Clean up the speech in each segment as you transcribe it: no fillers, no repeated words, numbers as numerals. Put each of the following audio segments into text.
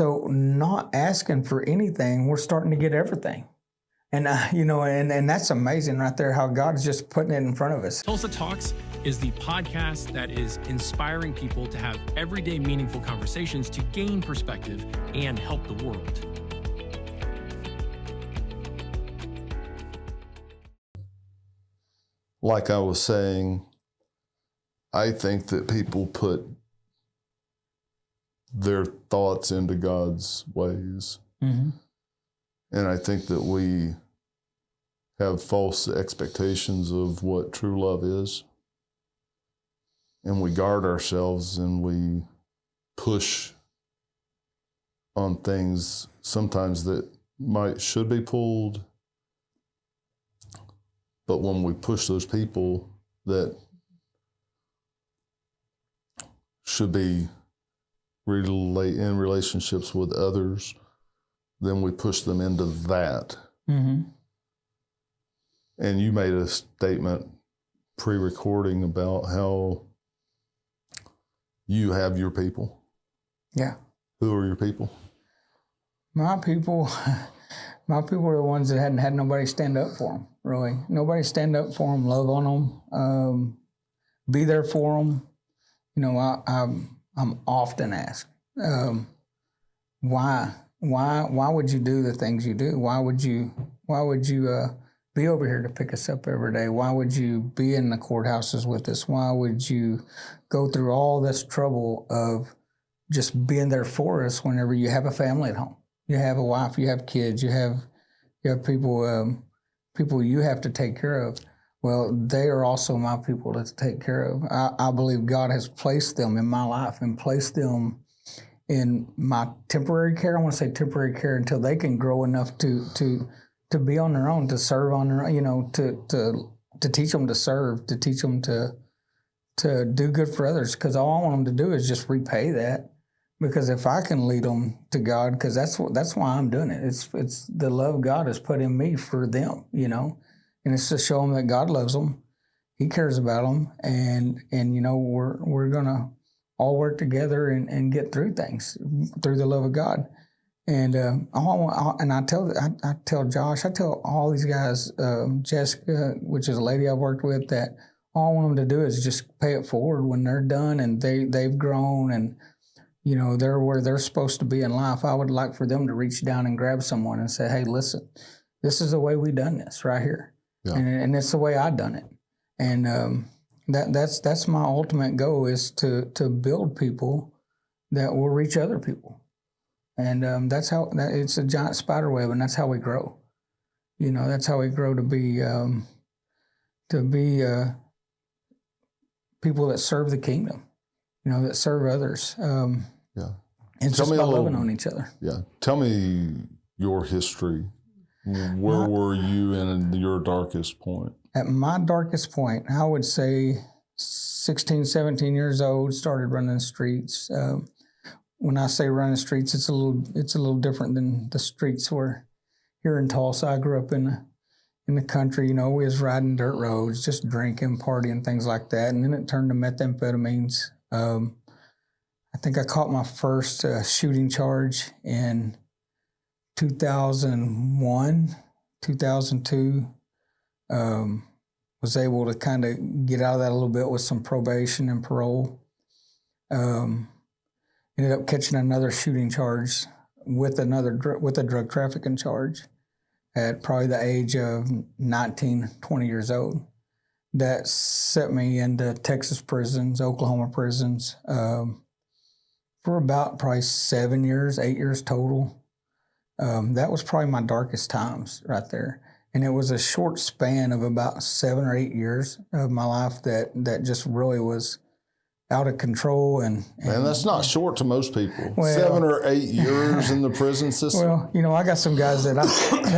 So not asking for anything, we're starting to get everything. And, and that's amazing right there, how God is just putting it in front of us. Tulsa Talks is the podcast that is inspiring people to have everyday meaningful conversations to gain perspective and help the world. Like I was saying, I think that people put their thoughts into God's ways. Mm-hmm. And I think that we have false expectations of what true love is. And we guard ourselves and we push on things sometimes that should be pulled. But when we push those people that should be in relationships with others, then we push them into that. Mm-hmm. And you made a statement pre-recording about how you have your people. Yeah. Who are your people? My people are the ones that hadn't had nobody stand up for them, really. Nobody stand up for them, love on them, be there for them. You know, I'm often asked, why would you do the things you do? Why would you be over here to pick us up every day? Why would you be in the courthouses with us? Why would you go through all this trouble of just being there for us whenever you have a family at home? You have a wife, you have kids, you have people you have to take care of. Well, they are also my people to take care of. I believe God has placed them in my life and placed them in my temporary care. I want to say temporary care until they can grow enough to be on their own, to serve on their own, to teach them to serve, to teach them to do good for others. Because all I want them to do is just repay that. Because if I can lead them to God, because that's why I'm doing it. It's the love God has put in me for them, and it's to show them that God loves them, He cares about them, and we're gonna all work together and get through things through the love of God. And I tell Josh, I tell all these guys, Jessica, which is a lady I've worked with, that all I want them to do is just pay it forward when they're done and they've grown and they're where they're supposed to be in life. I would like for them to reach down and grab someone and say, "Hey, listen, this is the way we done this right here." Yeah. And it's the way I done it. And that's my ultimate goal, is to build people that will reach other people. And that's how it's a giant spider web, and that's how we grow. That's how we grow to be people that serve the kingdom, that serve others. Yeah. It's just about loving on each other. Yeah. Tell me your history. Where were you in your darkest point? At my darkest point, I would say 16, 17 years old, started running the streets. When I say running the streets, it's a little different than the streets were here in Tulsa. I grew up in the country. We was riding dirt roads, just drinking, partying, things like that. And then it turned to methamphetamines. I think I caught my first shooting charge in 2001, 2002. Was able to kind of get out of that a little bit with some probation and parole. Ended up catching another shooting charge with a drug trafficking charge at probably the age of 19, 20 years old. That set me into Texas prisons, Oklahoma prisons, for about probably 7 years, 8 years total. That was probably my darkest times right there. And it was a short span of about 7 or 8 years of my life that just really was out of control. And that's not short to most people. Well, 7 or 8 years in the prison system. Well, I got some guys that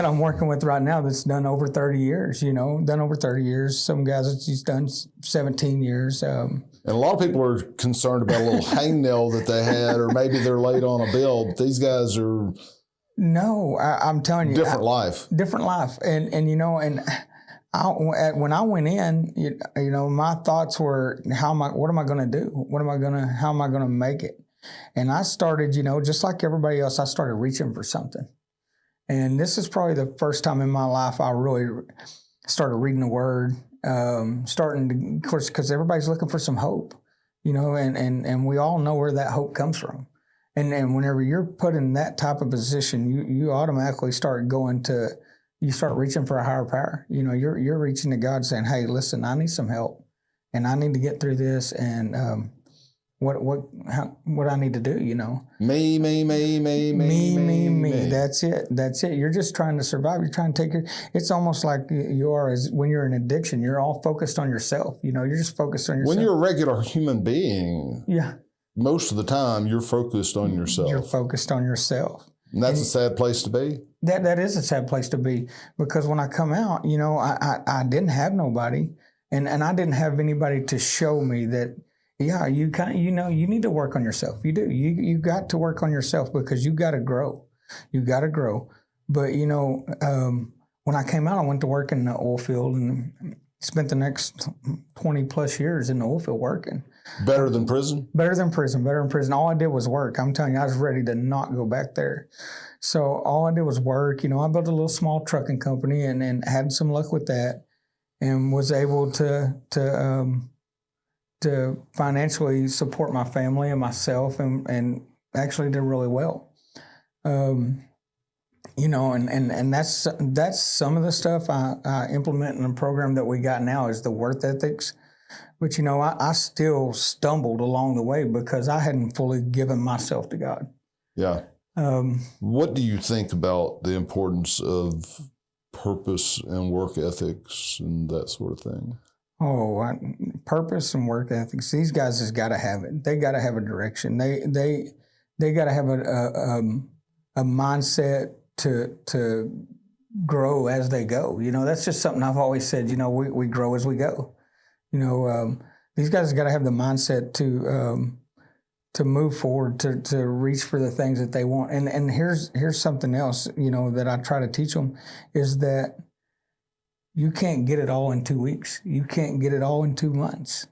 I'm working with right now that's done over 30 years, done over 30 years. Some guys that's just done 17 years. And a lot of people are concerned about a little hangnail that they had, or maybe they're laid on a bill. But these guys are... No, I'm telling you. Different life. And when I went in, my thoughts were, what am I going to do? How am I going to make it? And I started, just like everybody else, I started reaching for something. And this is probably the first time in my life I really started reading the Word, starting to, of course, because everybody's looking for some hope, and we all know where that hope comes from. And whenever you're put in that type of position, you automatically start you start reaching for a higher power. You're reaching to God saying, hey, listen, I need some help and I need to get through this. And what I need to do, Me. That's it. You're just trying to survive. You're trying to take it's almost like you are when you're in addiction, you're all focused on yourself. You're just focused on yourself. When you're a regular human being, most of the time you're focused on yourself. You're focused on yourself. And that's a sad place to be. That is a sad place to be, because when I come out, I didn't have nobody, and I didn't have anybody to show me that, you you need to work on yourself. You do. You got to work on yourself because you got to grow. You got to grow. But, when I came out, I went to work in the oil field and spent the next 20 plus years in the oil field working. Better than prison? Better than prison. All I did was work. I'm telling you, I was ready to not go back there. So all I did was work. I built a little small trucking company and had some luck with that, and was able to financially support my family and myself, and actually did really well. And that's some of the stuff I implement in the program that we got now is the worth ethics. But, I still stumbled along the way because I hadn't fully given myself to God. Yeah. What do you think about the importance of purpose and work ethics and that sort of thing? Purpose and work ethics. These guys has got to have it. They got to have a direction. They got to have a mindset to grow as they go. That's just something I've always said. We grow as we go. These guys have got to have the mindset to move forward, to reach for the things that they want. And here's something else, that I try to teach them is that you can't get it all in 2 weeks. You can't get it all in 2 months.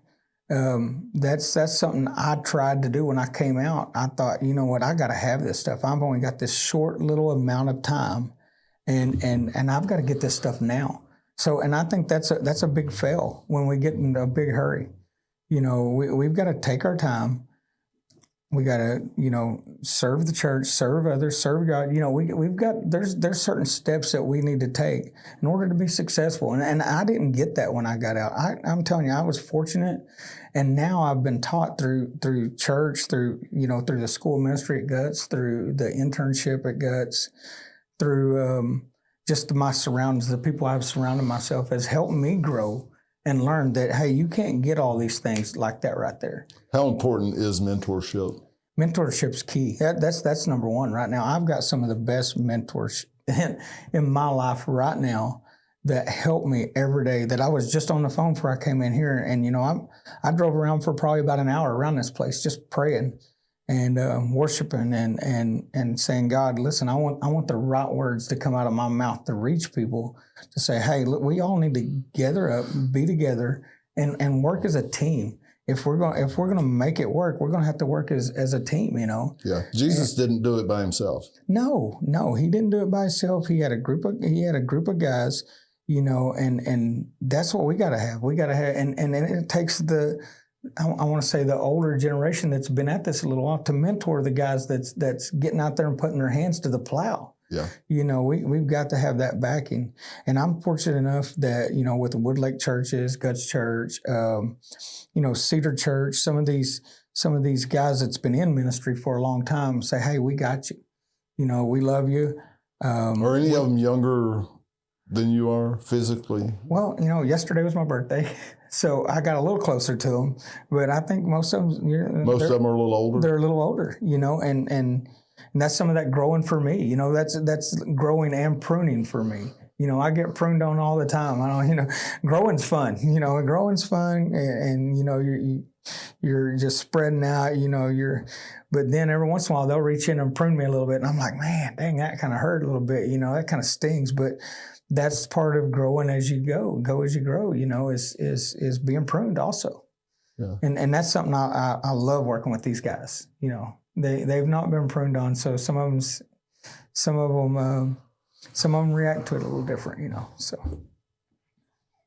That's something I tried to do when I came out. I thought, you know what, I got to have this stuff. I've only got this short little amount of time, and I've got to get this stuff now. So, and I think that's a big fail when we get in a big hurry. We've got to take our time. We got to, serve the church, serve others, serve God. There's certain steps that we need to take in order to be successful. And I didn't get that when I got out. I'm telling you, I was fortunate. And now I've been taught through church, through the school ministry at Guts, through the internship at Guts, through just my surroundings, the people I've surrounded myself has helped me grow and learn that, hey, you can't get all these things like that right there. How important is mentorship? Mentorship's key. That's number one right now. I've got some of the best mentors in my life right now that help me every day, that I was just on the phone before I came in here. And, I drove around for probably about an hour around this place just praying and worshiping and saying, God, listen, I want the right words to come out of my mouth to reach people, to say, hey, look, we all need to gather up, be together, and work as a team. If we're going to make it work, we're going to have to work as a team, Yeah, Jesus didn't do it by himself. No, he didn't do it by himself. He had a group of guys, and that's what we got to have. We got to have, and it takes I want to say the older generation that's been at this a little while to mentor the guys that's getting out there and putting their hands to the plow. Yeah. We've got to have that backing. And I'm fortunate enough that, with the Woodlake churches, Guts Church, Cedar Church, some of these guys that's been in ministry for a long time say, hey, we got you. We love you. Are any of them younger than you are physically? Well, yesterday was my birthday, so I got a little closer to them. But I think most of them, most of them are a little older. They're a little older, and that's some of that growing for me. That's growing and pruning for me. I get pruned on all the time. I don't, growing's fun. Growing's fun, and you're just spreading out. But then every once in a while they'll reach in and prune me a little bit, and I'm like, man, dang, that kind of hurt a little bit. That kind of stings, but that's part of growing as you go. Go as you grow. Is being pruned also. Yeah. And that's something I love working with these guys. They've not been pruned on, so some of them react to it a little different, you know. So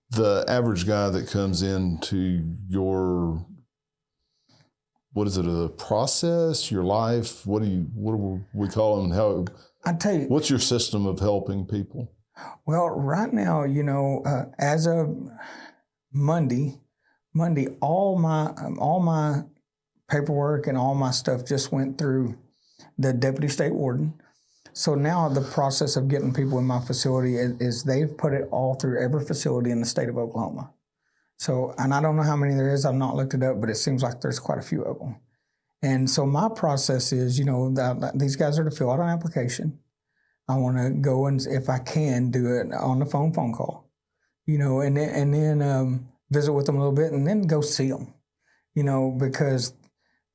the average guy that comes into your, what is it, a process, your life? What do we call them? How I tell you, what's your system of helping people? well, right now, you know, as of Monday, all my paperwork and all my stuff just went through the deputy state warden. So now the process of getting people in my facility is they've put it all through every facility in the state of Oklahoma. So, and I don't know how many there is. I've not looked it up, but it seems like there's quite a few of them. And so my process is, you know, these guys are to fill out an application. I want to go and, if I can, do it on the phone call, you know, and then visit with them a little bit, and then go see them, you know, because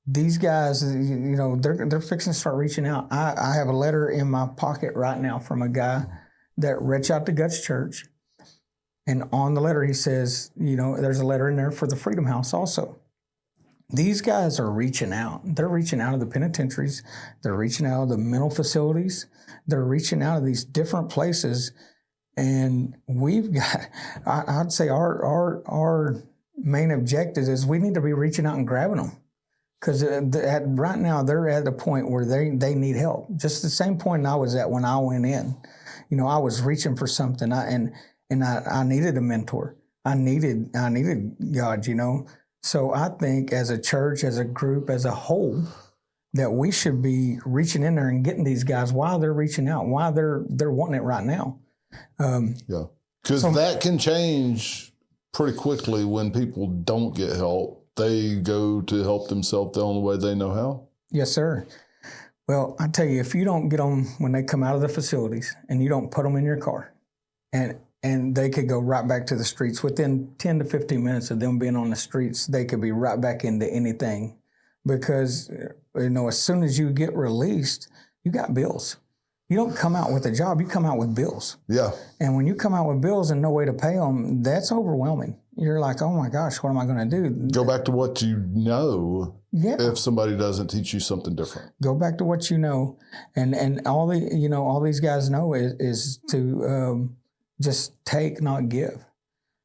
these guys, you know, they're fixing to start reaching out. I have a letter in my pocket right now from a guy that reached out to Guts Church, and on the letter he says, you know, there's a letter in there for the Freedom House also. These guys are reaching out. They're reaching out of the penitentiaries. They're reaching out of the mental facilities. They're reaching out of these different places. And we've got, I'd say our main objective is we need to be reaching out and grabbing them. Because right now they're at a point where they need help. Just the same point I was at when I went in. You know, I was reaching for something, and I needed a mentor. I needed God, you know. So I think as a church, as a group, as a whole, that we should be reaching in there and getting these guys while they're reaching out, while they're wanting it right now. Yeah, because that can change pretty quickly when people don't get help. They go to help themselves the only way they know how. Yes, sir. Well, I tell you, if you don't get them when they come out of the facilities and you don't put them in your car, and they could go right back to the streets within 10 to 15 minutes of them being on the streets, they could be right back into anything. Because, you know, as soon as you get released, you got bills. You don't come out with a job, you come out with bills. Yeah. And when you come out with bills and no way to pay them, that's overwhelming. You're like, oh my gosh, what am I going to do? Go back to what you know. Yeah. If somebody doesn't teach you something different. Go back to what you know. And all these guys know is to just take, not give.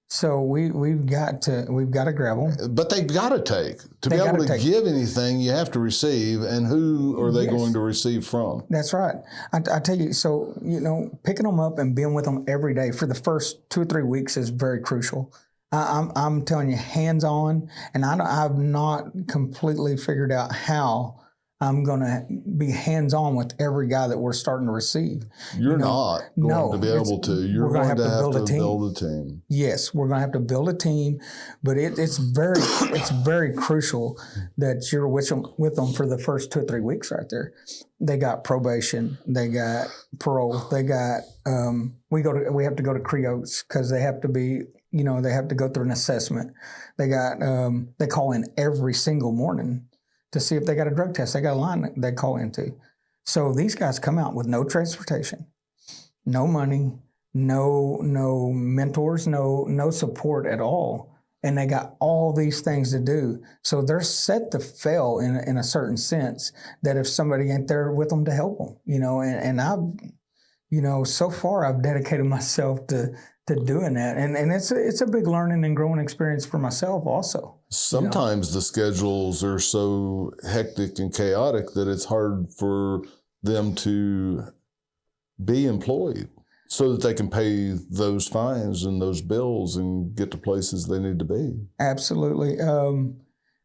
So we've got to grab them. But they've got to take. To be able to give anything, you have to receive. And who are they going to receive from? That's right. I tell you, so, you know, picking them up and being with them every day for the first 2 or 3 weeks is very crucial. I'm telling you, hands-on, and I've not completely figured out how I'm going to be hands-on with every guy that we're starting to receive. You're not going to be able to. You're going to have to build a team. Yes, we're going to have to build a team, but it's very crucial that you're with them for the first 2 or 3 weeks right there. They got probation, they got parole, they got we have to go to CREOs because they have to be. You know, they have to go through an assessment. They got they call in every single morning to see if they got a drug test. They got a line that they call into. So these guys come out with no transportation, no money, no mentors, no support at all. And they got all these things to do. So they're set to fail in a certain sense that if somebody ain't there with them to help them, you know, and I've, you know, so far I've dedicated myself to doing that. And it's a big learning and growing experience for myself also. Sometimes the schedules are so hectic and chaotic that it's hard for them to be employed so that they can pay those fines and those bills and get to places they need to be. Absolutely.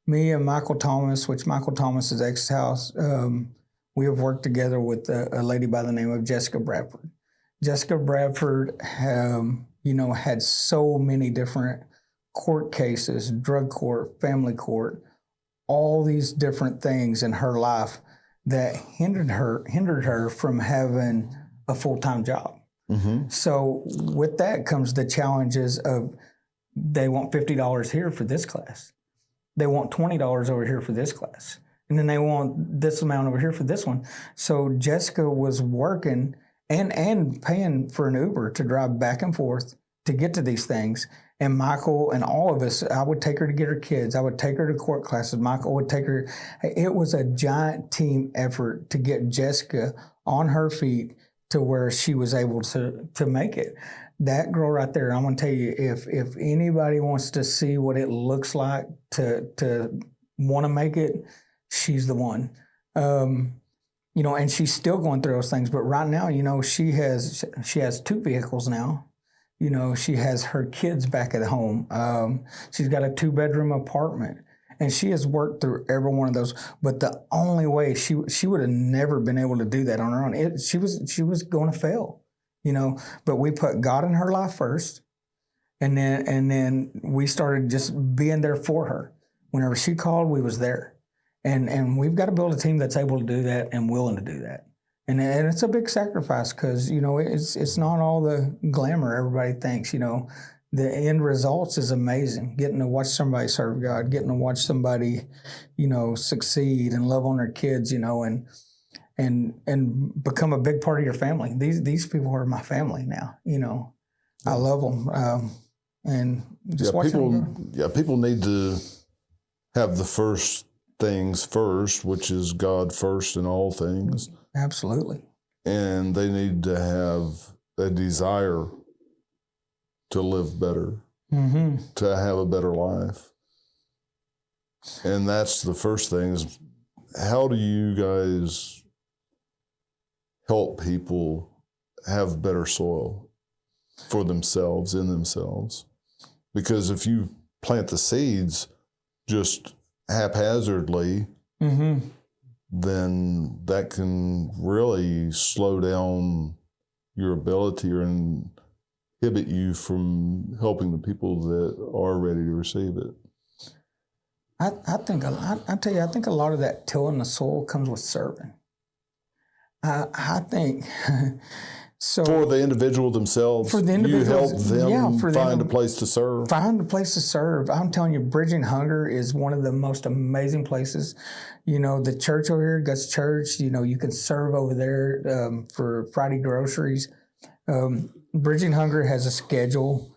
Me and Michael Thomas, which Michael Thomas is ex-house, we have worked together with a lady by the name of Jessica Bradford. Jessica Bradford, had so many different court cases, drug court, family court, all these different things in her life that hindered her from having a full-time job. Mm-hmm. So with that comes the challenges of they want $50 here for this class. They want $20 over here for this class. And then they want this amount over here for this one. So Jessica was working and paying for an Uber to drive back and forth to get to these things. And Michael and all of us, I would take her to get her kids. I would take her to court classes. Michael would take her. It was a giant team effort to get Jessica on her feet to where she was able to make it. That girl right there, I'm going to tell you, if anybody wants to see what it looks like to want to make it, she's the one. And she's still going through those things. But right now, she has 2 vehicles now. She has her kids back at home. She's got a 2-bedroom apartment. And she has worked through every one of those. But the only way she would have never been able to do that on her own, she was going to fail, But we put God in her life first. And then we started just being there for her. Whenever she called, we was there. And we've got to build a team that's able to do that and willing to do that. And it's a big sacrifice because, it's not all the glamour everybody thinks, The end results is amazing. Getting to watch somebody serve God, getting to watch somebody, succeed and love on their kids, and become a big part of your family. These people are my family now, I love them. And just watching them. People need to have the first things first, which is God first in all things. Absolutely. And they need to have a desire to live better, to have a better life. And that's the first thing is, how do you guys help people have better soil for themselves, in themselves? Because if you plant the seeds just haphazardly, then that can really slow down your ability or inhibit you from helping the people that are ready to receive it. I think a lot of that tilling the soil comes with serving. I think so. For the individual themselves, you help them find a place to serve. Find a place to serve. I'm telling you, Bridging Hunger is one of the most amazing places. The church over here, Guts Church, you can serve over there for Friday groceries. Bridging Hunger has a schedule,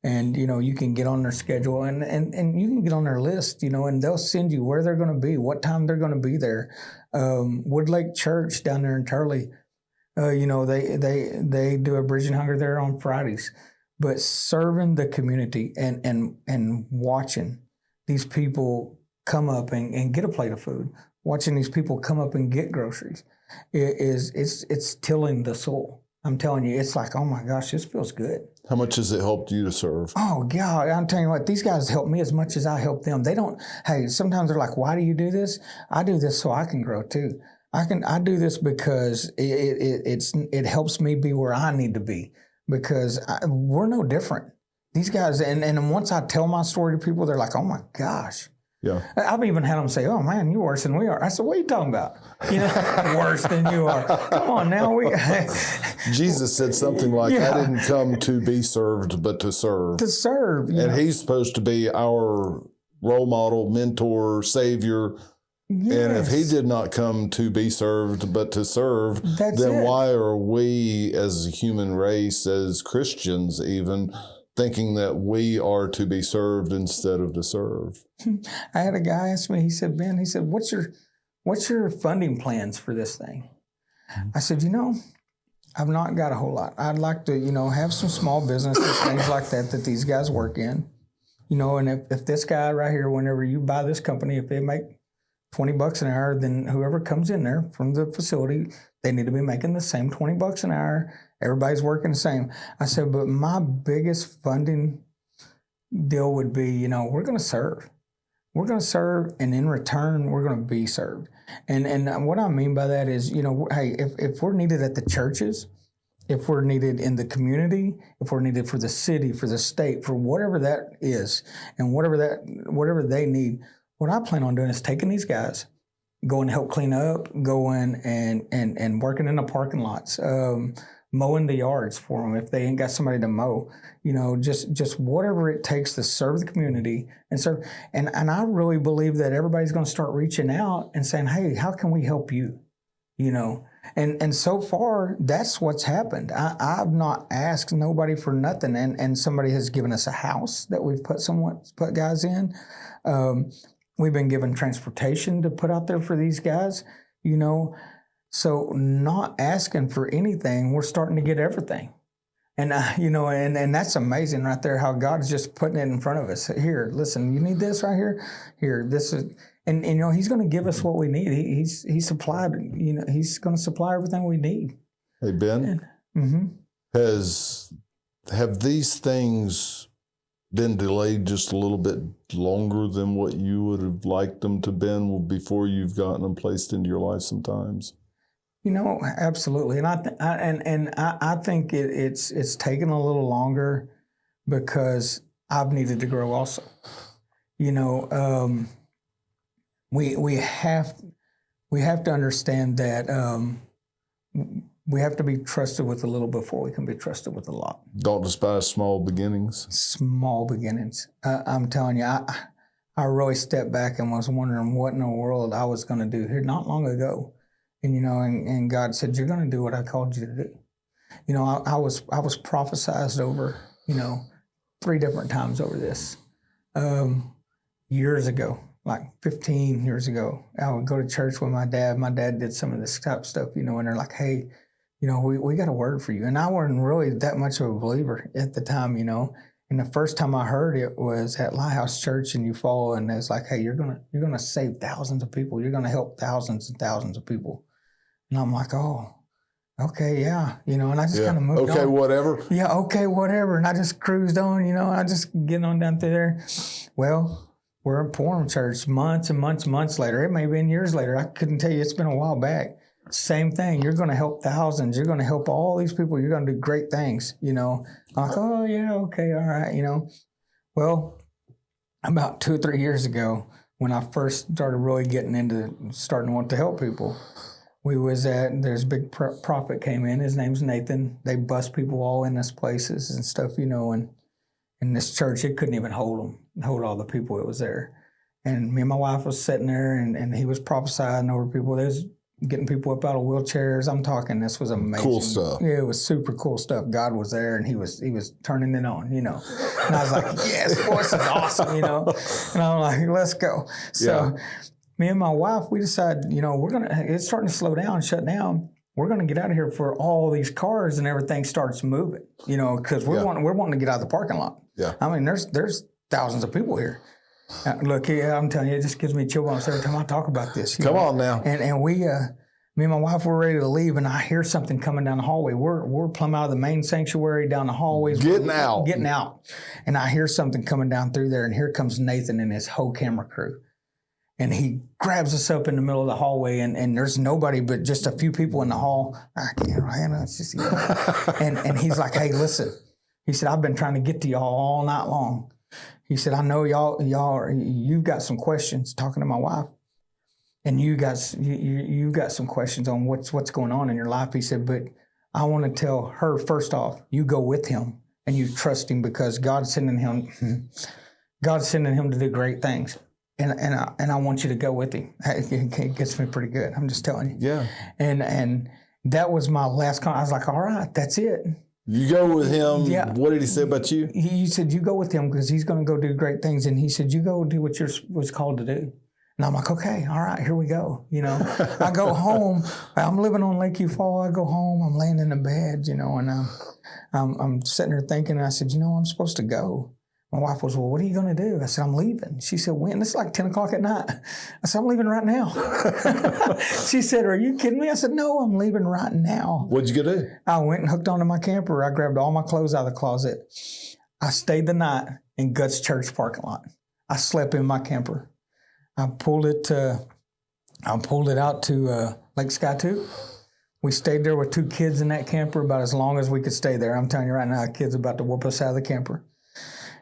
and you can get on their schedule and you can get on their list, and they'll send you where they're going to be, what time they're going to be there. Woodlake Church down there in Turley, they do a Bridging Hunger there on Fridays. But serving the community and watching these people come up and get a plate of food, watching these people come up and get groceries, it's tilling the soul. I'm telling you, it's like, oh my gosh, this feels good. How much has it helped you to serve? Oh, God, I'm telling you what, these guys help me as much as I help them. Sometimes they're like, why do you do this? I do this so I can grow too. I do this because it helps me be where I need to be, because we're no different. These guys, and once I tell my story to people, they're like, oh my gosh. Yeah. I've even had them say, oh man, you're worse than we are. I said, what are you talking about? Worse than you are. Come on now. Jesus said something like, I didn't come to be served, but to serve. To serve. And he's supposed to be our role model, mentor, savior. Yes. And if he did not come to be served, but to serve, then why are we as a human race, as Christians even, thinking that we are to be served instead of to serve? I had a guy ask me, he said, Ben, what's your funding plans for this thing? I said, I've not got a whole lot. I'd like to, have some small businesses, things like that these guys work in. And if this guy right here, whenever you buy this company, if they make $20 an hour, then whoever comes in there from the facility, they need to be making the same $20 an hour. Everybody's working the same. I said, but my biggest funding deal would be, we're going to serve. We're going to serve, and in return, we're going to be served. And what I mean by that is, hey, if we're needed at the churches, if we're needed in the community, if we're needed for the city, for the state, for whatever that is, and whatever they need, what I plan on doing is taking these guys, going to help clean up, going and working in the parking lots, mowing the yards for them if they ain't got somebody to mow, just whatever it takes to serve the community and serve. And I really believe that everybody's going to start reaching out and saying, hey, how can we help you? And so far, that's what's happened. I've not asked nobody for nothing, and somebody has given us a house that we've put guys in. We've been given transportation to put out there for these guys, you know. So not asking for anything, we're starting to get everything. And, you know, and that's amazing right there, how God's just putting it in front of us. Here, listen, you need this right here? Here, this is, and you know, he's going to give us what we need. He's supplied, you know, he's going to supply everything we need. Hey, Ben, have these things been delayed just a little bit longer than what you would have liked them to been before you've gotten them placed into your life sometimes? You know, absolutely, and I think it's taken a little longer because I've needed to grow also. You know, we have to understand that we have to be trusted with a little before we can be trusted with a lot. Don't despise small beginnings. Small beginnings. I'm telling you, I really stepped back and was wondering what in the world I was going to do here not long ago. And, you know, and God said, you're going to do what I called you to do. You know, I was prophesized over, you know, 3 different times over this. Years ago, like 15 years ago, I would go to church with my dad. My dad did some of this type of stuff, you know, and they're like, hey, you know, we got a word for you. And I wasn't really that much of a believer at the time, you know. And the first time I heard it was at Lighthouse Church in Eufaula, and it's like, hey, you're gonna save thousands of people. You're gonna help thousands and thousands of people. And I'm like, oh, okay, yeah, you know, and I just kind of moved on. Okay, whatever. Yeah, okay, whatever. And I just cruised on, you know, I just get on down through there. Well, we're in Forum Church months and months later. It may have been years later. I couldn't tell you. It's been a while back. Same thing. You're going to help thousands. You're going to help all these people. You're going to do great things, you know. I'm like, oh, yeah, okay, all right, you know. Well, about 2 or 3 years ago, when I first started really getting into starting to want to help people, there's a big prophet came in. His name's Nathan. They bust people all in these places and stuff, you know, and in this church, it couldn't even hold all the people that was there. And me and my wife was sitting there, and he was prophesying over people. They was getting people up out of wheelchairs. I'm talking, this was amazing. Cool stuff. Yeah, it was super cool stuff. God was there, and he was turning it on, you know. And I was like, yes, boy, this is awesome, you know. And I'm like, let's go. So me and my wife, we decided, you know, it's starting to slow down, shut down. We're going to get out of here before all these cars and everything starts moving, you know, because we're wanting to get out of the parking lot. Yeah. I mean, there's thousands of people here. Look, I'm telling you, it just gives me chill bumps every time I talk about this. Come on now. And we, me and my wife were ready to leave, and I hear something coming down the hallway. We're plumb out of the main sanctuary down the hallways. Getting out. And I hear something coming down through there, and here comes Nathan and his whole camera crew. And he grabs us up in the middle of the hallway, and there's nobody but just a few people in the hall. I can't, it's just, you know. and he's like, hey, listen. He said, I've been trying to get to y'all all night long. He said, I know you've got some questions, talking to my wife, and you've got some questions on what's going on in your life. He said, but I want to tell her, first off, you go with him and you trust him, because God's sending him to do great things. And I want you to go with him. It gets me pretty good. I'm just telling you. Yeah. And that was my last comment. I was like, all right, that's it. You go with him. Yeah. What did he say about you? He said, you go with him because he's going to go do great things. And he said, you go do what you're was called to do. And I'm like, okay, all right, here we go. You know, I go home. I'm living on Lake Eufaula. I go home. I'm laying in the bed, you know, and I'm sitting there thinking. And I said, you know, I'm supposed to go. My wife was, well, what are you going to do? I said, I'm leaving. She said, when? It's like 10 o'clock at night. I said, I'm leaving right now. She said, are you kidding me? I said, no, I'm leaving right now. What'd you go do? I went and hooked onto my camper. I grabbed all my clothes out of the closet. I stayed the night in Guts Church parking lot. I slept in my camper. I pulled it out to Lake Sky 2. We stayed there with 2 kids in that camper about as long as we could stay there. I'm telling you right now, the kid's about to whoop us out of the camper.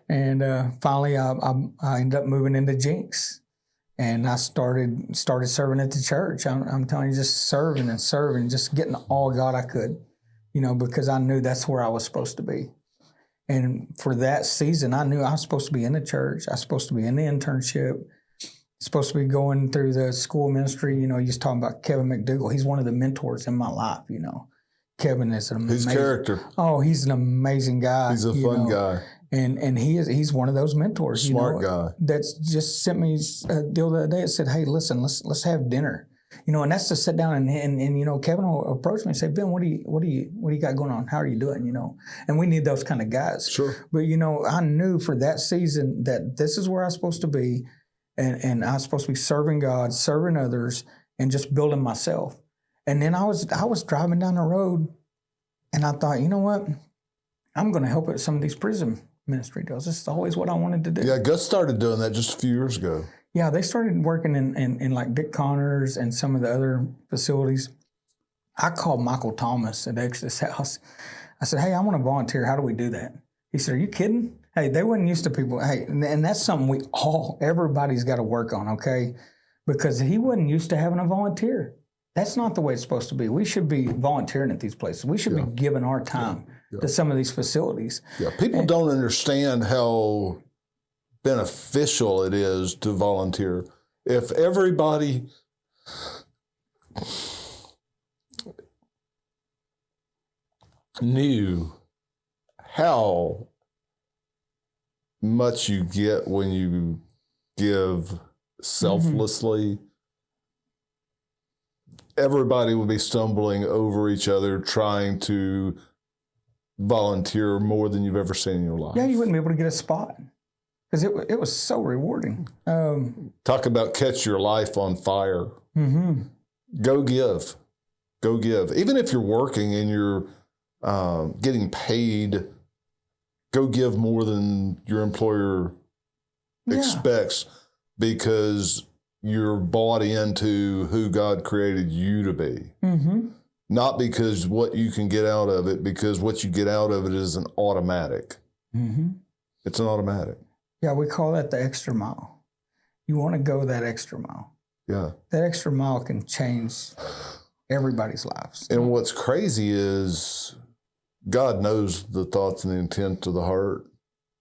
And finally, I ended up moving into Jinx, and I started serving at the church. I'm telling you, just serving, just getting all God I could, you know, because I knew that's where I was supposed to be. And for that season, I knew I was supposed to be in the church. I was supposed to be in the internship. supposed to be going through the school ministry. You was talking about Kevin McDougall. He's one of the mentors in my life. Kevin is an amazing. His character. Oh, he's an amazing guy. He's a fun guy. And he's one of those mentors. Smart guy. That's just sent me a deal the other day. It said, "Hey, listen, let's have dinner." And that's to sit down and Kevin will approach me and say, "Ben, what do you got going on? How are you doing?" And we need those kind of guys. Sure. But I knew for that season that this is where I was supposed to be, and I was supposed to be serving God, serving others, and just building myself. And then I was driving down the road, and I thought, you know what? I'm going to help at some of these prison ministry deals. This is always what I wanted to do. Yeah, Gus started doing that just a few years ago. Yeah, they started working in like Dick Connors and some of the other facilities. I called Michael Thomas at Exodus House. I said, "Hey, I want to volunteer. How do we do that?" He said, "Are you kidding? Hey, they weren't used to people. Hey," and that's something everybody's got to work on, okay? Because he wasn't used to having a volunteer. That's not the way it's supposed to be. We should be volunteering at these places. We should be giving our time to some of these facilities. Yeah, people don't understand how beneficial it is to volunteer. If everybody knew how much you get when you give selflessly, everybody would be stumbling over each other trying to volunteer more than you've ever seen in your life. Yeah, you wouldn't be able to get a spot because it was so rewarding. Talk about catch your life on fire. Mm-hmm. Go give. Go give. Even if you're working and you're getting paid, go give more than your employer expects because you're bought into who God created you to be. Mm-hmm. Not because what you can get out of it, because what you get out of it is an automatic. Mm-hmm. It's an automatic. Yeah, we call that the extra mile. You want to go that extra mile. Yeah. That extra mile can change everybody's lives. And what's crazy is God knows the thoughts and the intent of the heart.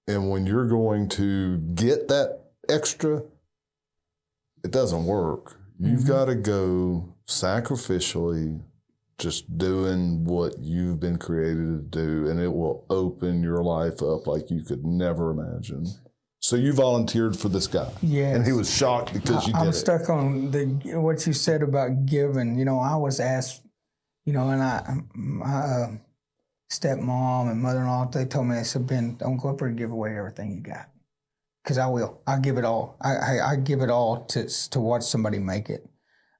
And when you're going to get that extra, it doesn't work. You've got to go sacrificially, just doing what you've been created to do, and it will open your life up like you could never imagine. So you volunteered for this guy. Yes. And he was shocked because you did it. I'm stuck on what you said about giving. I was asked, and my stepmom and mother-in-law, they told me, they said, "Ben, don't go up there and give away everything you got." Because I will. I'll give it all. I give it all to watch somebody make it.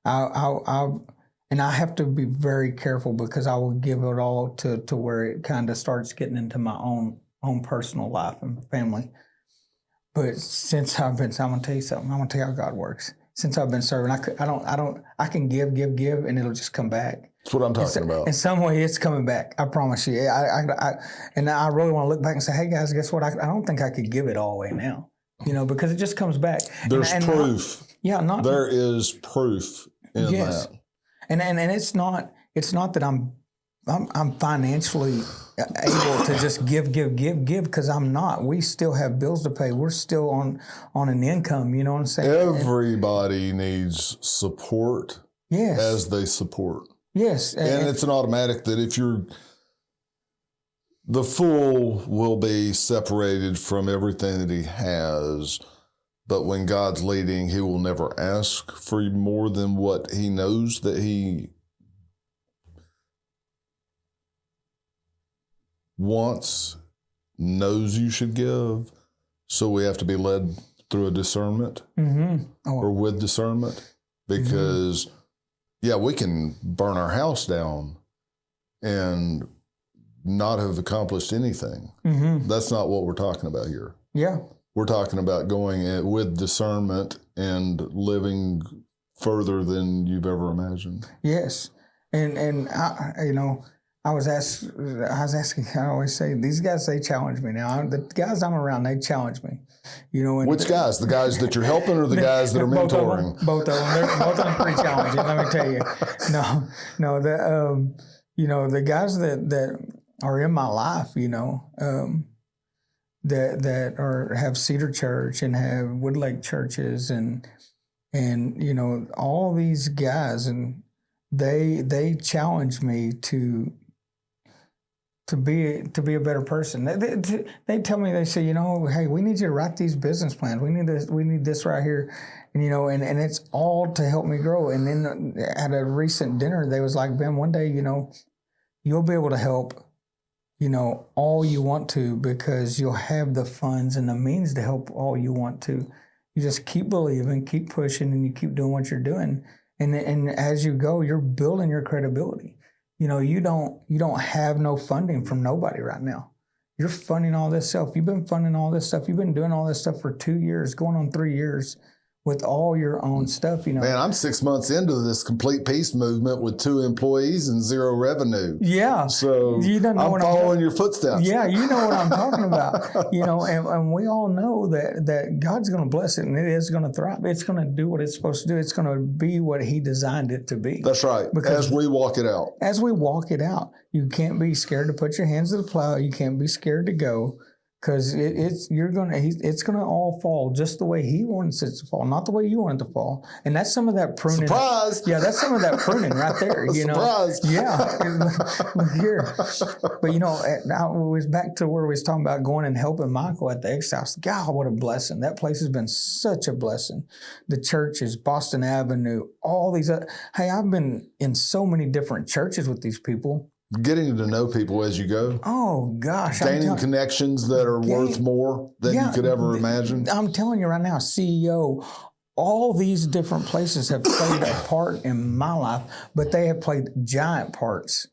And I have to be very careful because I will give it all to where it kind of starts getting into my own personal life and family. But since I'm going to tell you something. I'm going to tell you how God works. Since I've been serving, I can give, and it'll just come back. That's what I'm talking about. In some way, it's coming back. I promise you. And I really want to look back and say, "Hey guys, guess what? I don't think I could give it all away now." Because it just comes back. There's proof. There is proof in that. And it's not that I'm financially able to just give because I'm not. We still have bills to pay. We're still on an income. You know what I'm saying? Everybody needs support. Yes. As they support. Yes. And it's an automatic that if the fool will be separated from everything that he has, but when God's leading, he will never ask for more than what he knows that he wants, knows you should give. So we have to be led through a discernment or with discernment because, we can burn our house down and not have accomplished anything. That's not what we're talking about here. Yeah. We're talking about going with discernment and living further than you've ever imagined. Yes. And I was asking, I always say, these guys, they challenge me now. The guys I'm around, they challenge me. And which guys? The guys that you're helping or the guys that are mentoring? Both of them. Both of them pretty challenging, let me tell you. The guys that are in my life, that have Cedar Church and have Woodlake churches and And, you know, all these guys, and they challenge me to be a better person. They tell me, they say, you know, hey, we need you to write these business plans. We need this right here. And, you know, and it's all to help me grow. And then at a recent dinner, they was like, Ben, one day, you know, you'll be able to help, you know, all you want to, because you'll have the funds and the means to help all you want to. You just keep believing, keep pushing, and you keep doing what you're doing. And as you go, you're building your credibility. You know, you don't have no funding from nobody right now. You're funding all this stuff. You've been funding all this stuff. You've been doing all this stuff for 2 years, going on 3 years, with all your own stuff, you know. Man, I'm 6 months into this complete peace movement with 2 employees and 0 revenue. Yeah. So you don't know I'm following your footsteps. Yeah, you know what I'm talking about. You know, and we all know that God's going to bless it, and it is going to thrive. It's going to do what it's supposed to do. It's going to be what He designed it to be. That's right. Because as we walk it out. As we walk it out. You can't be scared to put your hands to the plow. You can't be scared to go. Because it's gonna all fall just the way He wants it to fall, not the way you want it to fall. And that's some of that pruning. Surprise! Yeah, that's some of that pruning right there. You know. Surprise! Yeah. Look here. But you know, now it was back to where we was talking about going and helping Michael at the X House. God, what a blessing! That place has been such a blessing. The churches, Boston Avenue, all these. Hey, I've been in so many different churches with these people. Getting to know people as you go. Oh, gosh. Gaining connections that are worth more than you could ever imagine. I'm telling you right now, CEO, all these different places have played a part in my life, but they have played giant parts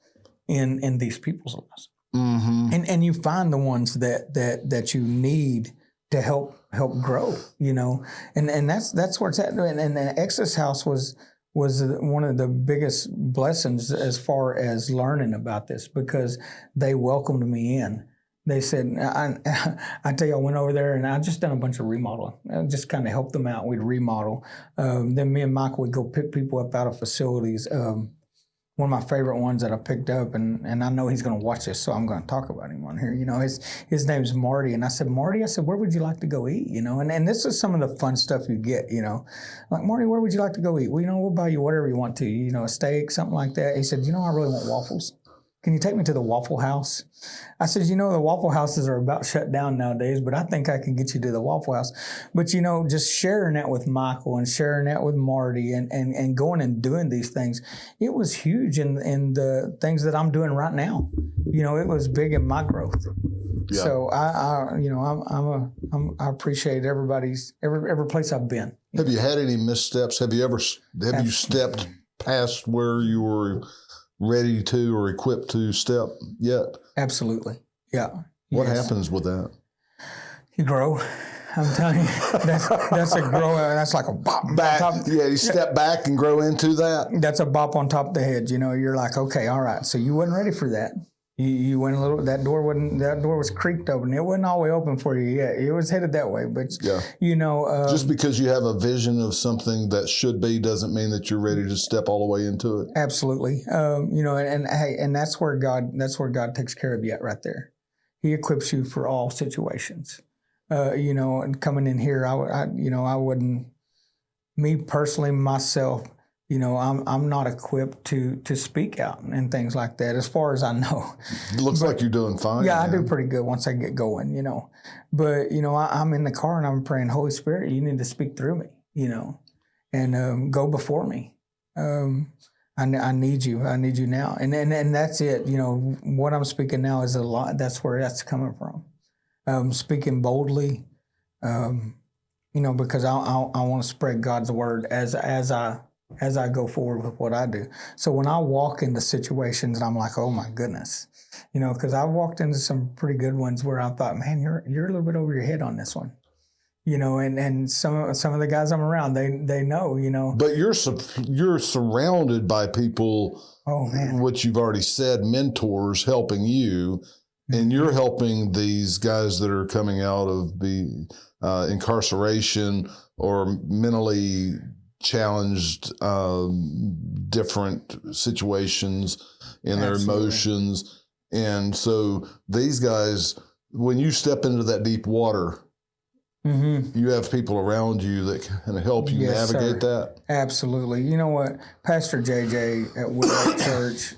in these people's lives. Mm-hmm. And you find the ones that you need to help grow, you know. And that's where it's at. And the Exodus House was one of the biggest blessings as far as learning about this, because they welcomed me in. They said, I tell you, I went over there and I just done a bunch of remodeling. I just kind of helped them out. We'd remodel. Then me and Michael would go pick people up out of facilities. One of my favorite ones that I picked up, and I know he's going to watch this, so I'm going to talk about him on here. You know, his name's Marty, and I said, Marty, where would you like to go eat? You know, and this is some of the fun stuff you get. You know, like, Marty, where would you like to go eat? Well, you know, we'll buy you whatever you want to. You know, a steak, something like that. He said, you know, I really want waffles. Can you take me to the Waffle House? I said, you know, the Waffle Houses are about shut down nowadays, but I think I can get you to the Waffle House. But, you know, just sharing that with Michael and sharing that with Marty and going and doing these things, it was huge in the things that I'm doing right now. You know, it was big in my growth. Yeah. So I appreciate every place I've been. Have you had any missteps? Have you stepped past where you were ready to or equipped to step yet? Absolutely. Yeah. What happens with that? You grow. I'm telling you, that's a grow. That's like a bop. Back, you step back and grow into that. That's a bop on top of the head. You know, you're like, okay, all right. So you wasn't ready for that. You went a little. That door was creaked open. It wasn't all the way open for you yet. It was headed that way, but you know, just because you have a vision of something that should be doesn't mean that you're ready to step all the way into it. Absolutely. You know, and that's where God takes care of you at right there. He equips you for all situations. You know, and coming in here, I wouldn't. Me personally, myself. You know, I'm not equipped to speak out and things like that, as far as I know. It looks like you're doing fine. Yeah, man. I do pretty good once I get going, you know. But, you know, I'm in the car and I'm praying, Holy Spirit, you need to speak through me, you know, and go before me. I need you. I need you now. And that's it. You know, what I'm speaking now is a lot. That's where that's coming from. Speaking boldly, you know, because I want to spread God's word as I go forward with what I do. So when I walk into situations and I'm like, oh my goodness, you know, because I walked into some pretty good ones where I thought, man, you're a little bit over your head on this one, you know, and some of the guys I'm around, they know, you know. But you're surrounded by people, oh man, what you've already said, mentors helping you, and you're helping these guys that are coming out of the incarceration or mentally challenged different situations in their You have people around you that can help you Yes, navigate sir. that. Absolutely. You know what? Pastor JJ at Woodrow Church,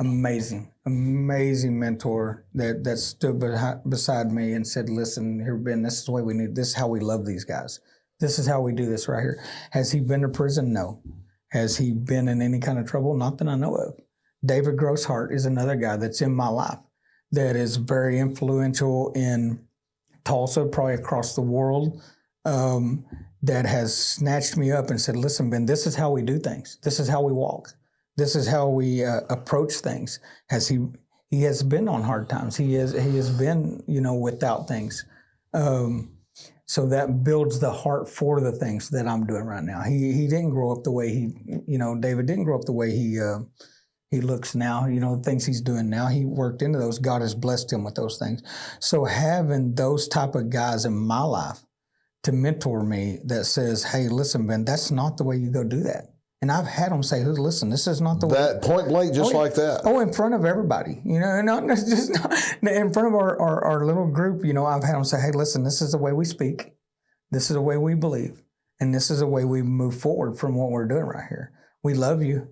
amazing mentor that stood beside me and said, listen, here, Ben, this is the way we need, this is how we love these guys. This is how we do this right here. Has he been to prison? No. Has he been in any kind of trouble? Not that I know of. David Grosshart is another guy that's in my life that is very influential in Tulsa, probably across the world, that has snatched me up and said, listen, Ben, this is how we do things. This is how we walk. This is how we approach things. He has been on hard times. He has been, without things. So that builds the heart for the things that I'm doing right now. He didn't grow up the way David didn't grow up the way he looks now, the things he's doing now. He worked into those. God has blessed him with those things. So having those type of guys in my life to mentor me that says, hey, listen, Ben, that's not the way you go do that. And I've had them say, listen, this is not the way. That point blank, just like that. Oh, in front of everybody, not just in front of our little group, I've had them say, hey, listen, this is the way we speak. This is the way we believe. And this is the way we move forward from what we're doing right here. We love you,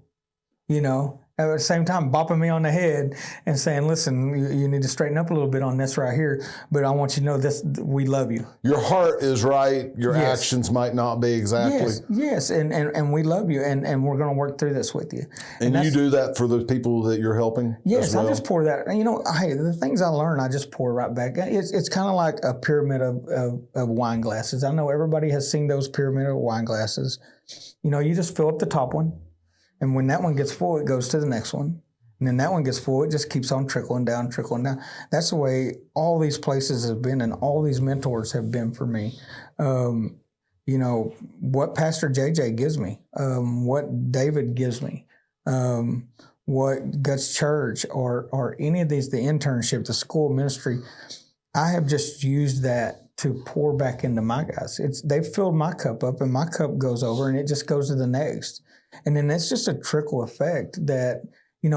At the same time, bopping me on the head and saying, listen, you need to straighten up a little bit on this right here, but I want you to know this, we love you. Your heart is right. Your actions might not be exactly. Yes, and we love you, and we're going to work through this with you. And you do that for the people that you're helping? Yes, as well? I just pour that. Hey, the things I learn, I just pour right back. It's kind of like a pyramid of wine glasses. I know everybody has seen those pyramid of wine glasses. You just fill up the top one. And when that one gets full, it goes to the next one. And then that one gets full, it just keeps on trickling down. That's the way all these places have been and all these mentors have been for me. What Pastor JJ gives me, what David gives me, what Guts Church or any of these, the internship, the school ministry, I have just used that to pour back into my guys. They've filled my cup up and my cup goes over and it just goes to the next. And then that's just a trickle effect that, I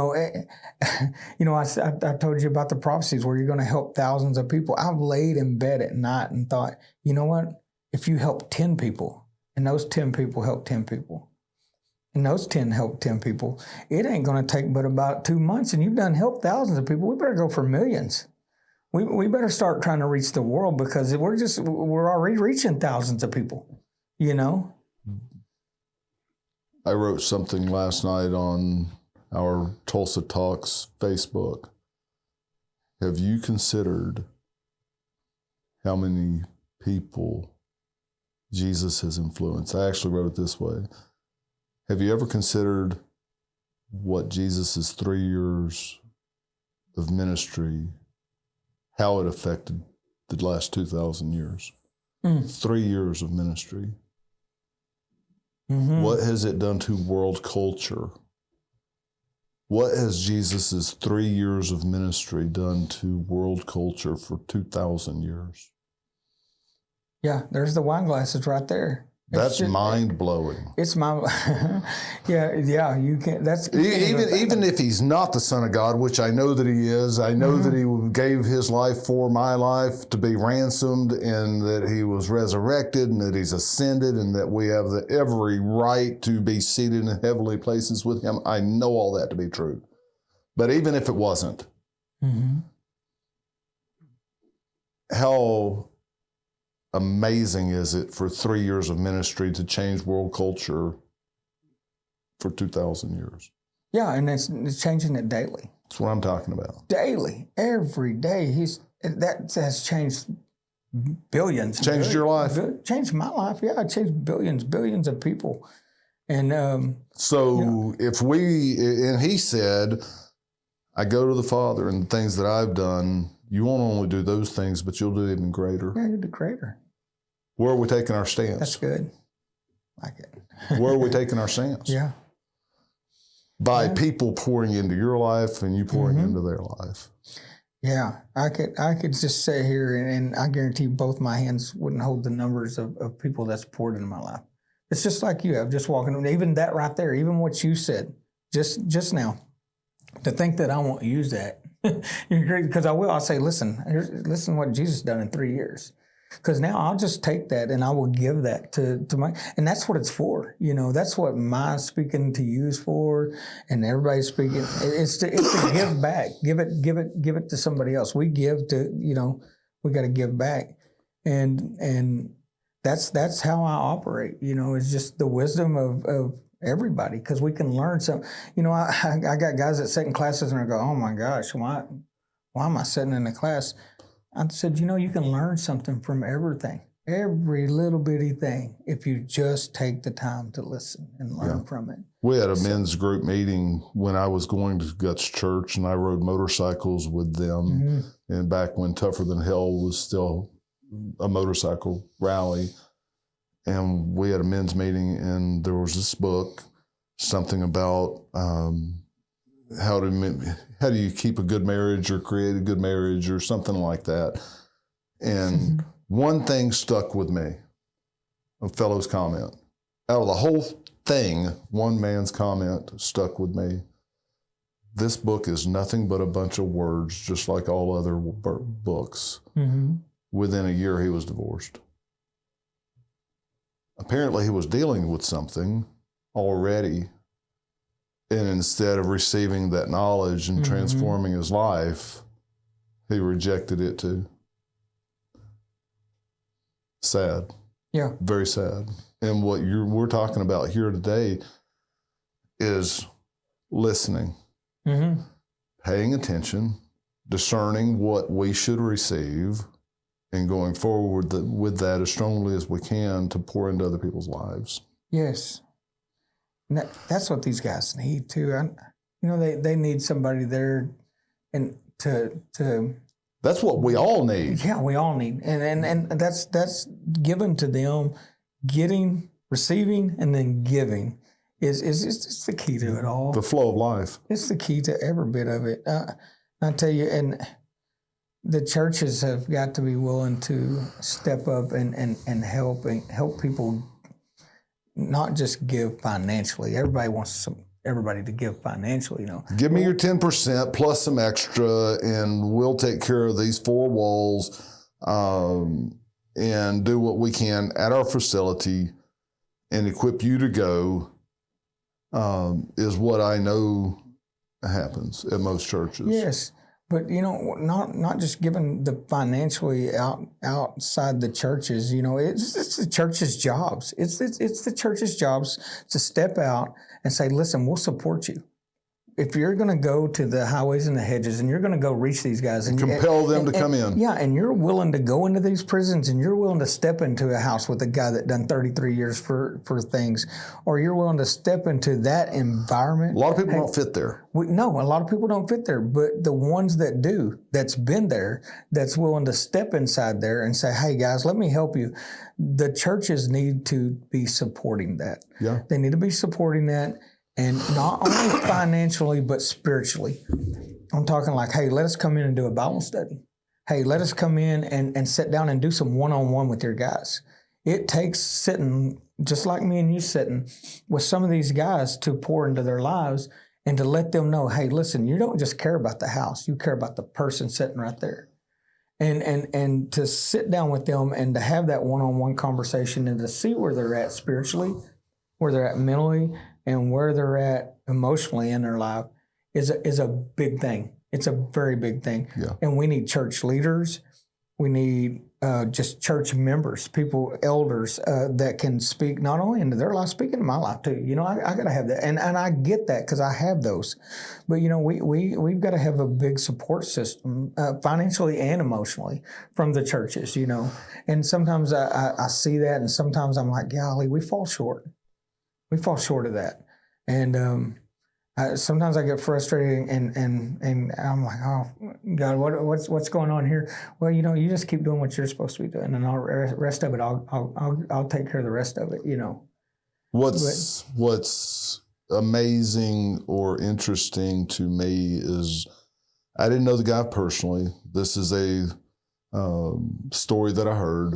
told you about the prophecies where you're going to help thousands of people. I've laid in bed at night and thought, you know what? If you help 10 people and those 10 people help 10 people and those 10 help 10 people, it ain't going to take but about 2 months and you've done helped thousands of people. We better go for millions. We better start trying to reach the world because we're already reaching thousands of people, I wrote something last night on our Tulsa Talks Facebook. Have you considered how many people Jesus has influenced? I actually wrote it this way. Have you ever considered what Jesus' 3 years of ministry, how it affected the last 2,000 years? 3 years of ministry. What has it done to world culture? What has Jesus' 3 years of ministry done to world culture for 2,000 years? Yeah, there's the wine glasses right there. That's mind blowing. It's my, yeah. You can't. That's even if he's not the Son of God, which I know that he is. I know that he gave his life for my life to be ransomed, and that he was resurrected, and that he's ascended, and that we have every right to be seated in heavenly places with him. I know all that to be true. But even if it wasn't, how amazing is it for 3 years of ministry to change world culture for 2,000 years? Yeah, and it's changing it daily. That's what I'm talking about. Daily, every day. That has changed billions. Changed your life? Changed my life, yeah. It changed billions of people. And if and he said, I go to the Father and the things that I've done, you won't only do those things, but you'll do even greater. Yeah, you're the greater. Where are we taking our stance? That's good. Like it. Where are we taking our stance? Yeah. By people pouring into your life and you pouring into their life. Yeah, I could just sit here and I guarantee both my hands wouldn't hold the numbers of people that's poured into my life. It's just like you have, just walking, even that right there, even what you said just now, to think that I won't use that. Because I will. I'll say, listen what Jesus done in 3 years. Because now I'll just take that and I will give that to my, and that's what it's for. That's what my speaking to you is for, and everybody's speaking. It's to give back. Give it to somebody else. We give to, we got to give back, and that's how I operate. It's just the wisdom of everybody, because we can learn something. I got guys that sit in classes and I go, oh my gosh, why am I sitting in the class? I said, you can learn something from everything, every little bitty thing, if you just take the time to listen and learn from it. We had a men's group meeting when I was going to Guts Church, and I rode motorcycles with them. And back when Tougher Than Hell was still a motorcycle rally. And we had a men's meeting, and there was this book, something about how do you keep a good marriage or create a good marriage or something like that. And one thing stuck with me, a fellow's comment. Out of the whole thing, one man's comment stuck with me. This book is nothing but a bunch of words, just like all other books. Within a year, he was divorced. Apparently, he was dealing with something already. And instead of receiving that knowledge and transforming his life, he rejected it too. Sad. Yeah. Very sad. And what we're talking about here today is listening, paying attention, discerning what we should receive, and going forward with that as strongly as we can to pour into other people's lives. Yes. That's what these guys need too. They need somebody there, and to. That's what we all need. Yeah, we all need, and that's given to them. Getting, receiving, and then giving is the key to it all. The flow of life. It's the key to every bit of it. I tell you, and the churches have got to be willing to step up and help people. Not just give financially. Everybody wants everybody to give financially, Give me your 10% plus some extra, and we'll take care of these four walls and do what we can at our facility and equip you to go, is what I know happens at most churches. Yes. But, not just giving the financially outside the churches, it's the church's jobs. It's the church's jobs to step out and say, listen, we'll support you. If you're going to go to the highways and the hedges and you're going to go reach these guys and compel them to come in. Yeah, and you're willing to go into these prisons and you're willing to step into a house with a guy that done 33 years for things, or you're willing to step into that environment. A lot of people don't fit there. No, a lot of people don't fit there, but the ones that do, that's been there, that's willing to step inside there and say, hey guys, let me help you. The churches need to be supporting that. Yeah. They need to be supporting that. And not only financially, but spiritually. I'm talking like, hey, let us come in and do a Bible study. Hey, let us come in and sit down and do some one-on-one with your guys. It takes sitting, just like me and you sitting, with some of these guys to pour into their lives and to let them know, hey, listen, you don't just care about the house. You care about the person sitting right there. And to sit down with them and to have that one-on-one conversation and to see where they're at spiritually, where they're at mentally, and where they're at emotionally in their life is a big thing. It's a very big thing. Yeah. And we need church leaders. We need just church members, people, elders that can speak not only into their life, speak into my life too. I got to have that. And I get that because I have those. But, we've got to have a big support system financially and emotionally from the churches, And sometimes I see that, and sometimes I'm like, golly, we fall short. We fall short of that. And sometimes I get frustrated and I'm like, oh, God, what's going on here? Well, you just keep doing what you're supposed to be doing, and the rest of it, I'll take care of the rest of it, What's amazing or interesting to me is I didn't know the guy personally. This is a story that I heard.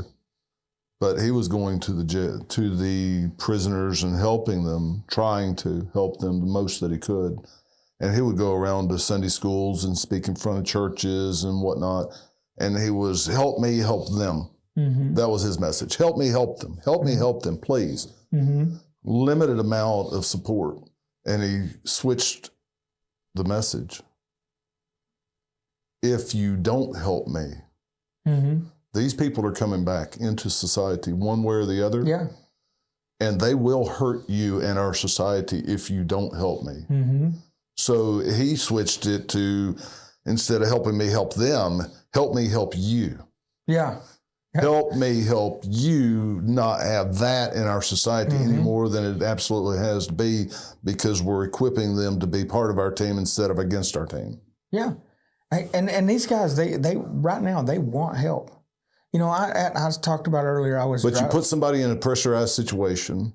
But he was going to the prisoners and helping them, trying to help them the most that he could. And he would go around to Sunday schools and speak in front of churches and whatnot. And he was, help me, help them. That was his message. Help me help them. Help me help them, please. Limited amount of support. And he switched the message. If you don't help me, these people are coming back into society one way or the other. Yeah. And they will hurt you and our society if you don't help me. So he switched it to, instead of helping me help them, help me help you. Yeah. Help me help you not have that in our society any more than it absolutely has to be, because we're equipping them to be part of our team instead of against our team. Yeah. And these guys, they right now, they want help. You know, I talked about earlier, But you put somebody in a pressurized situation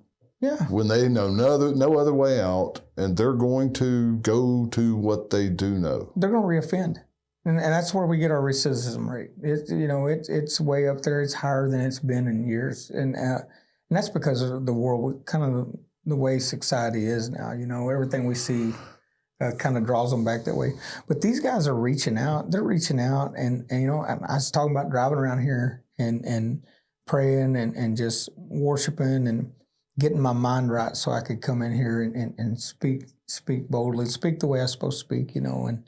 when they know no other way out, and they're going to go to what they do know. They're going to reoffend. And that's where we get our recidivism rate. It's way up there. It's higher than it's been in years. And that's because of the world, kind of the way society is now. You know, everything we see kind of draws them back that way. But these guys are reaching out. They're reaching out. And you know, I was talking about driving around here and praying and just worshiping and getting my mind right so I could come in here and speak boldly, speak the way I'm supposed to speak, you know, and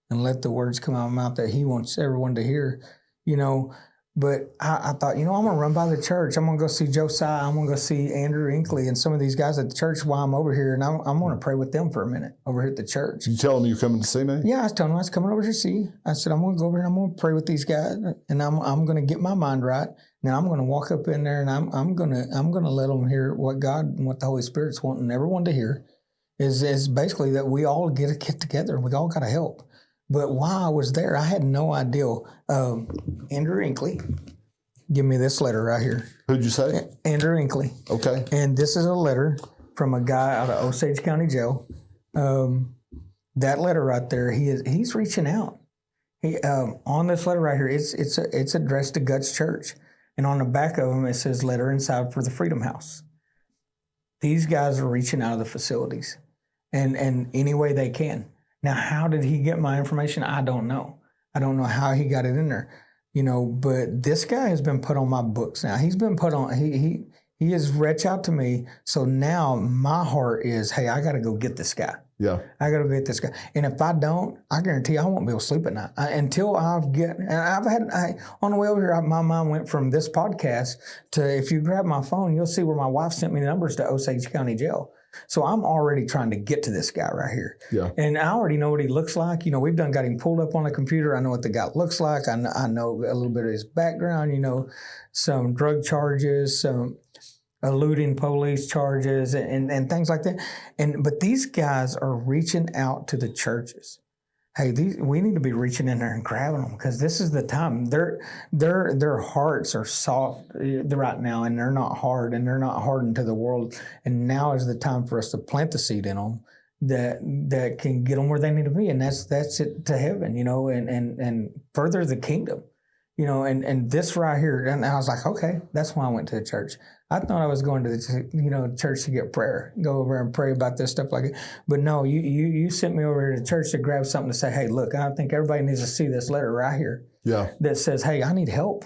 let the words come out of my mouth that he wants everyone to hear, you know. But I thought, you know, I'm going to run by the church. I'm going to go see Josiah. I'm going to go see Andrew Inkley and some of these guys at the church while I'm over here. And I'm going to pray with them for a minute over here at the church. You tell them you're coming to see me? Yeah, I was telling them I was coming over here to see you. I said, I'm going to go over here and I'm going to pray with these guys. And I'm going to get my mind right. Now I'm going to walk up in there and I'm going to let them hear what God and what the Holy Spirit's wanting everyone to hear is basically that we all get together and we all got to help. But while I was there, I had no idea. Andrew Inkley, give me this letter right here. Who'd you say? Andrew Inkley. Okay. And this is a letter from a guy out of Osage County Jail. That letter right there, he's reaching out. He on this letter right here, it's addressed to Guts Church, and on the back of them it says "Letter inside for the Freedom House." These guys are reaching out of the facilities, and any way they can. Now, how did he get my information? I don't know. I don't know how he got it in there, you know, but this guy has been put on my books now. He's been put on, he has reached out to me. So now my heart is, hey, I got to go get this guy. Yeah. I got to get this guy. And if I don't, I guarantee I won't be able to sleep at night until on the way over here, my mind went from this podcast to, if you grab my phone, you'll see where my wife sent me numbers to Osage County Jail. So I'm already trying to get to this guy right here. Yeah. And I already know what he looks like. You know, we've got him pulled up on the computer. I know what the guy looks like. I know a little bit of his background, you know, some drug charges, some eluding police charges and things like that. But these guys are reaching out to the churches. Hey, we need to be reaching in there and grabbing them, because this is the time. Their hearts are soft right now, and they're not hard, and they're not hardened to the world. And now is the time for us to plant the seed in them that can get them where they need to be, and that's it to heaven, you know, and further the kingdom, you know. And this right here, and I was like, okay, that's why I went to the church. I thought I was going to the church to get prayer, go over and pray about this stuff like it. But no, you sent me over to the church to grab something to say, hey, look, I think everybody needs to see this letter right here. Yeah. That says, hey, I need help.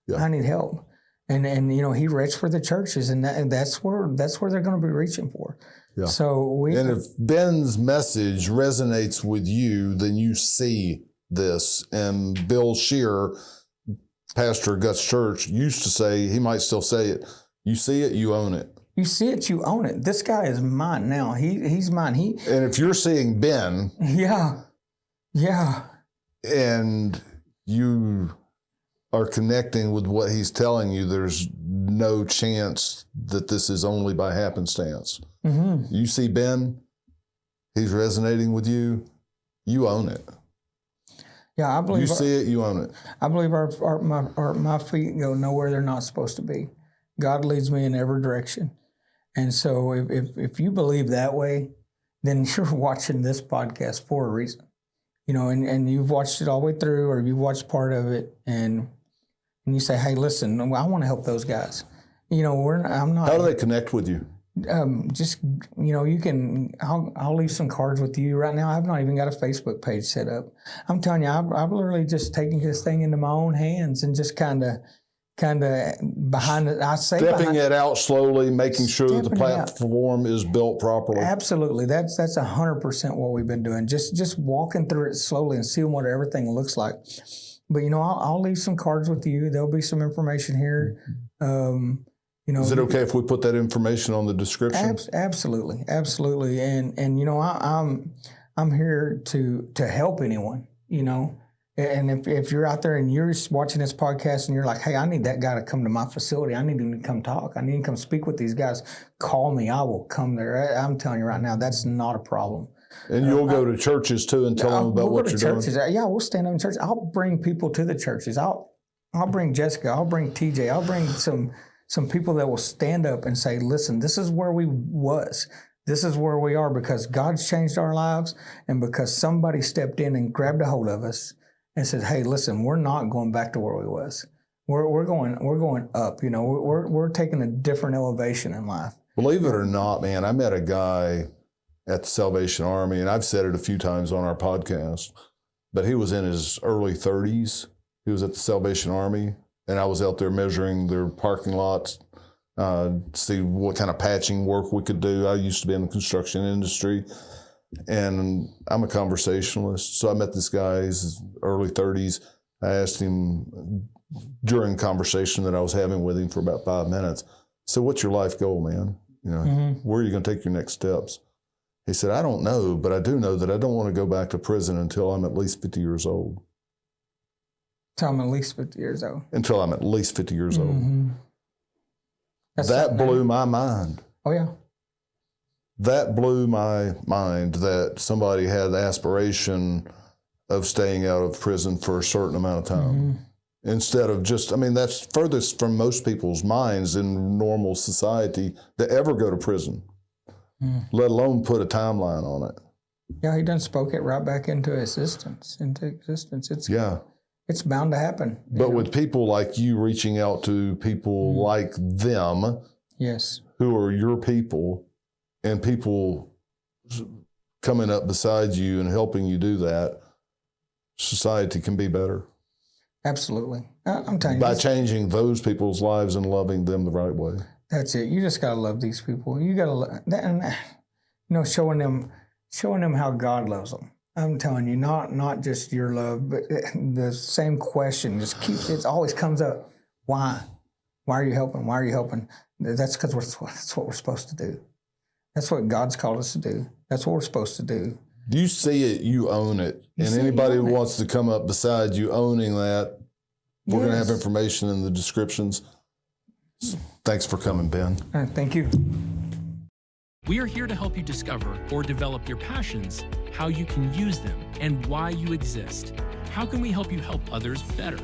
Yeah. I need help. And you know, he reached for the churches, and that's where they're going to be reaching for. Yeah. So and if Ben's message resonates with you, then you see this. And Bill Shear, pastor of Guts Church, used to say, he might still say it, you see it, you own it. You see it, you own it. This guy is mine now. He's mine. And if you're seeing Ben, yeah, and you are connecting with what he's telling you, there's no chance that this is only by happenstance. Mm-hmm. You see Ben, he's resonating with you, you own it. Yeah, I believe you see it, you own it. I believe my feet go nowhere they're not supposed to be. God leads me in every direction. And so if you believe that way, then you're watching this podcast for a reason. You know, and you've watched it all the way through, or you've watched part of it, and you say, hey, listen, I want to help those guys. You know, I'm not. How do they connect with you? Just, you know, you can, I'll leave some cards with you right now. I've not even got a Facebook page set up. I'm telling you, I've literally just taken this thing into my own hands and just kind of kind of behind it. I say Stepping behind, it out slowly, making sure that the Stepping it out. platform is built properly. Absolutely. That's 100% what we've been doing. Just walking through it slowly and seeing what everything looks like. But, I'll leave some cards with you. There'll be some information here. Is it okay if we put that information on the description? Absolutely. Absolutely. And I'm here to help anyone, And if you're out there and you're watching this podcast and you're like, hey, I need that guy to come to my facility. I need him to come talk. I need him to come speak with these guys. Call me. I will come there. I'm telling you right now, that's not a problem. And you'll go to churches too and tell them about what you're doing? Yeah, we'll stand up in church. I'll bring people to the churches. I'll bring Jessica. I'll bring TJ. I'll bring some people that will stand up and say, listen, this is where we was. This is where we are because God's changed our lives and because somebody stepped in and grabbed a hold of us and said, hey, listen, we're not going back to where we was. We're going up. We're taking a different elevation in life. Believe it or not, man, I met a guy at the Salvation Army, and I've said it a few times on our podcast, but he was in his early 30s. He was at the Salvation Army, and I was out there measuring their parking lots, see what kind of patching work we could do. I used to be in the construction industry, and I'm a conversationalist. So I met this guy, he's early 30s. I asked him during conversation that I was having with him for about 5 minutes, so what's your life goal, man? Where are you going to take your next steps? He said, I don't know, but I do know that I don't want to go back to prison until I'm at least 50 years old. Until I'm at least 50 years old. Until I'm at least 50 years old. That blew my mind. Oh, yeah. That blew my mind that somebody had the aspiration of staying out of prison for a certain amount of time. Instead of that's furthest from most people's minds in normal society to ever go to prison, let alone put a timeline on it. Yeah, he done spoke it right back into existence. It's bound to happen. But with people like you reaching out to people like them, yes, who are your people, and people coming up beside you and helping you do that, society can be better. Absolutely. I'm telling you. By changing those people's lives and loving them the right way. That's it. You just got to love these people. You got to, showing them how God loves them. I'm telling you, not just your love, but the same question it always comes up. Why? Why are you helping? Why are you helping? That's because that's what we're supposed to do. That's what God's called us to do. That's what we're supposed to do. You see it, you own it. And anybody who wants to come up beside you owning that, we're going to have information in the descriptions. Thanks for coming, Ben. Thank you. We are here to help you discover or develop your passions, how you can use them, and why you exist. How can we help you help others better?